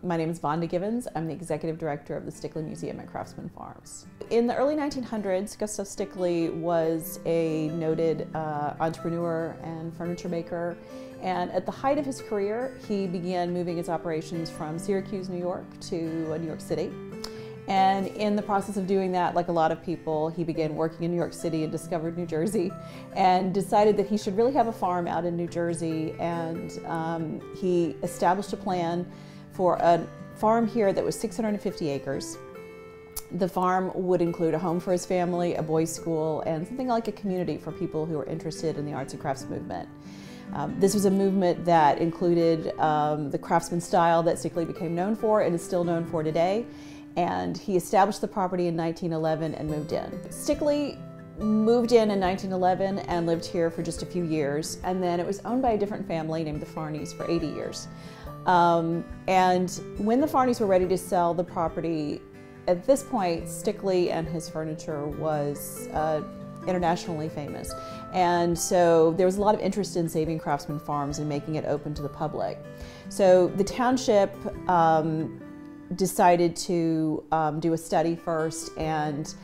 My name is Vonda Givens. I'm the Executive Director of the Stickley Museum at Craftsman Farms. In the early 1900s, Gustav Stickley was a noted entrepreneur and furniture maker. And at the height of his career, he began moving his operations from Syracuse, New York to New York City. And in the process of doing that, like a lot of people, he began working in New York City and discovered New Jersey and decided that he should really have a farm out in New Jersey. And he established a plan for a farm here that was 650 acres. The farm would include a home for his family, a boys' school, and something like a community for people who are interested in the arts and crafts movement. This was a movement that included the Craftsman style that Stickley became known for and is still known for today. And he established the property in 1911 and moved in. Stickley moved in 1911 and lived here for just a few years, and then it was owned by a different family named the Farneys for 80 years. And when the Farneys were ready to sell the property, at this point, Stickley and his furniture was internationally famous. And so there was a lot of interest in saving Craftsman Farms and making it open to the public. So the township decided to do a study first and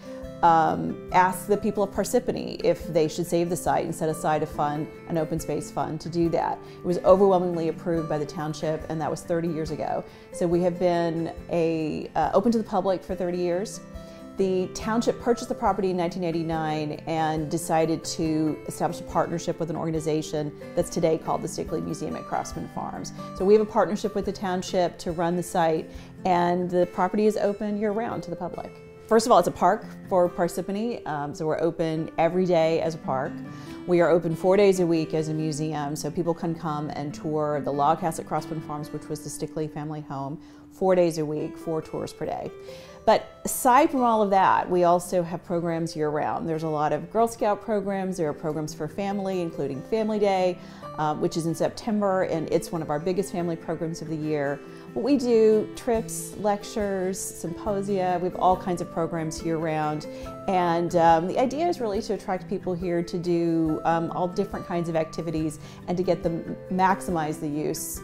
ask the people of Parsippany if they should save the site and set aside a fund, an open space fund, to do that. It was overwhelmingly approved by the township, and that was 30 years ago. So we have been open to the public for 30 years. The township purchased the property in 1989 and decided to establish a partnership with an organization that's today called the Stickley Museum at Craftsman Farms. So we have a partnership with the township to run the site, and the property is open year-round to the public. First of all, it's a park for Parsippany, so we're open every day as a park. We are open 4 days a week as a museum, so people can come and tour the log house at Craftsman Farms, which was the Stickley family home, 4 days a week, 4 tours per day. But aside from all of that, we also have programs year-round. There's a lot of Girl Scout programs. There are programs for family, including Family Day, which is in September, and it's one of our biggest family programs of the year. What we do, trips, lectures, symposia, we have all kinds of programs year-round. And the idea is really to attract people here to do all different kinds of activities and to get them maximize the use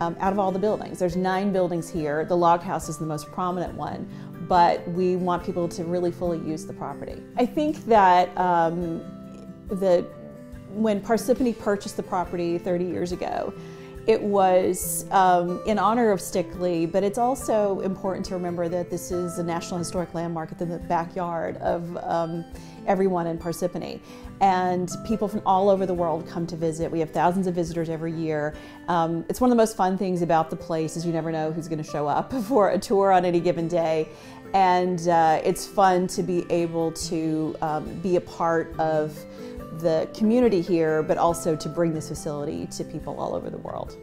out of all the buildings. There's 9 buildings here. The log house is the most prominent one, but we want people to really fully use the property. I think that when Parsippany purchased the property 30 years ago, it was in honor of Stickley, but it's also important to remember that this is a National Historic Landmark in the backyard of everyone in Parsippany. And people from all over the world come to visit. We have thousands of visitors every year. It's one of the most fun things about the place is you never know who's going to show up for a tour on any given day. And it's fun to be able to be a part of the community here, but also to bring this facility to people all over the world.